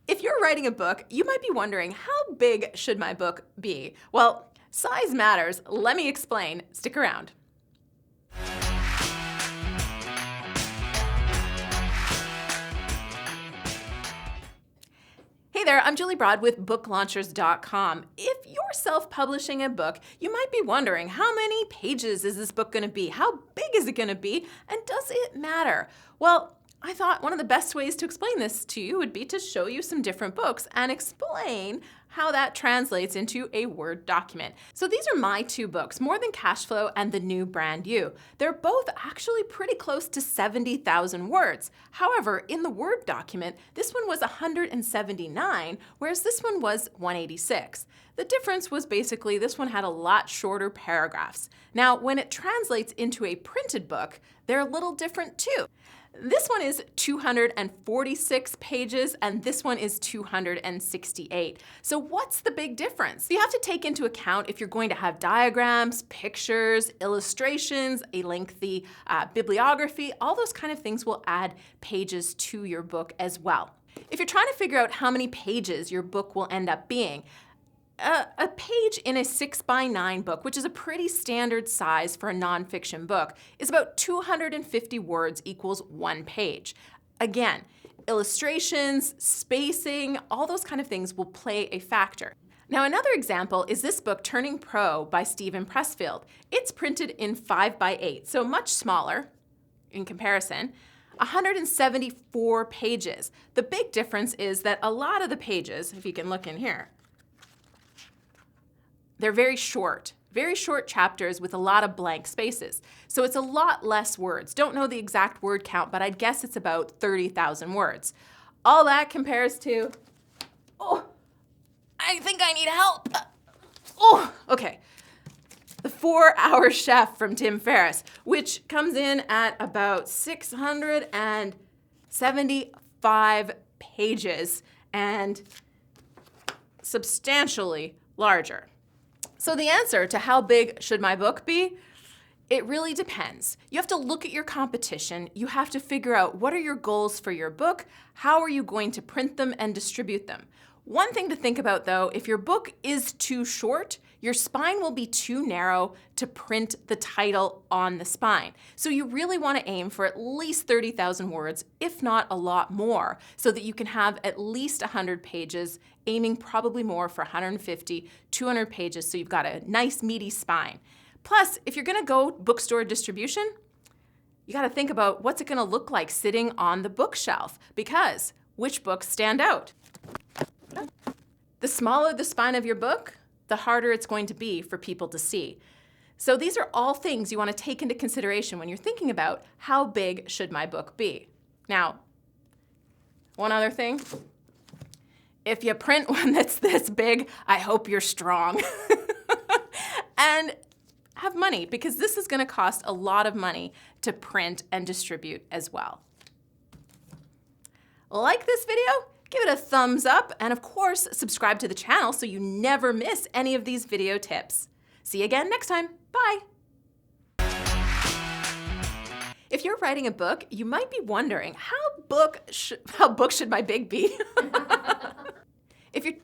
If you're writing a book, you might be wondering, how big should my book be? Well, size matters. Let me explain. Stick around. Hey there, I'm Julie Broad with BookLaunchers.com. If you're self-publishing a book, you might be wondering, how many pages is this book going to be? How big is it going to be? And does it matter? Well, I thought one of the best ways to explain this to you would be to show you some different books and explain how that translates into a Word document. So these are my two books, More Than Cashflow and The New Brand You. They're both actually pretty close to 70,000 words. However, in the Word document, this one was 179, whereas this one was 186. The difference was basically this one had a lot shorter paragraphs. Now, when it translates into a printed book, they're a little different too. This one is 246 pages, and this one is 268. So what's the big difference? You have to take into account if you're going to have diagrams, pictures, illustrations, a lengthy bibliography, all those kind of things will add pages to your book as well. If you're trying to figure out how many pages your book will end up being, a page in a 6x9 book, which is a pretty standard size for a nonfiction book, is about 250 words equals one page. Again, illustrations, spacing, all those kind of things will play a factor. Now, another example is this book, Turning Pro by Steven Pressfield. It's printed in 5x8, so much smaller in comparison. 174 pages. The big difference is that a lot of the pages, if you can look in here, they're very short chapters with a lot of blank spaces. So it's a lot less words. Don't know the exact word count, but I'd guess it's about 30,000 words. All that compares to, oh, I think I need help. Oh, okay. The 4-Hour Chef from Tim Ferriss, which comes in at about 675 pages and substantially larger. So the answer to how big should my book be? It really depends. You have to look at your competition. You have to figure out what are your goals for your book, how are you going to print them and distribute them. One thing to think about though, if your book is too short, your spine will be too narrow to print the title on the spine. So you really want to aim for at least 30,000 words, if not a lot more, so that you can have at least 100 pages, aiming probably more for 150, 200 pages, so you've got a nice meaty spine. Plus, if you're going to go bookstore distribution, you got to think about what's it going to look like sitting on the bookshelf, because which books stand out? The smaller the spine of your book, the harder it's going to be for people to see. So these are all things you want to take into consideration when you're thinking about how big should my book be. Now, one other thing. If you print one that's this big, I hope you're strong. And have money, because this is going to cost a lot of money to print and distribute as well. Like this video? Give it a thumbs up, and of course, subscribe to the channel so you never miss any of these video tips. See you again next time. Bye. If you're writing a book, you might be wondering, how book should my big be? If you're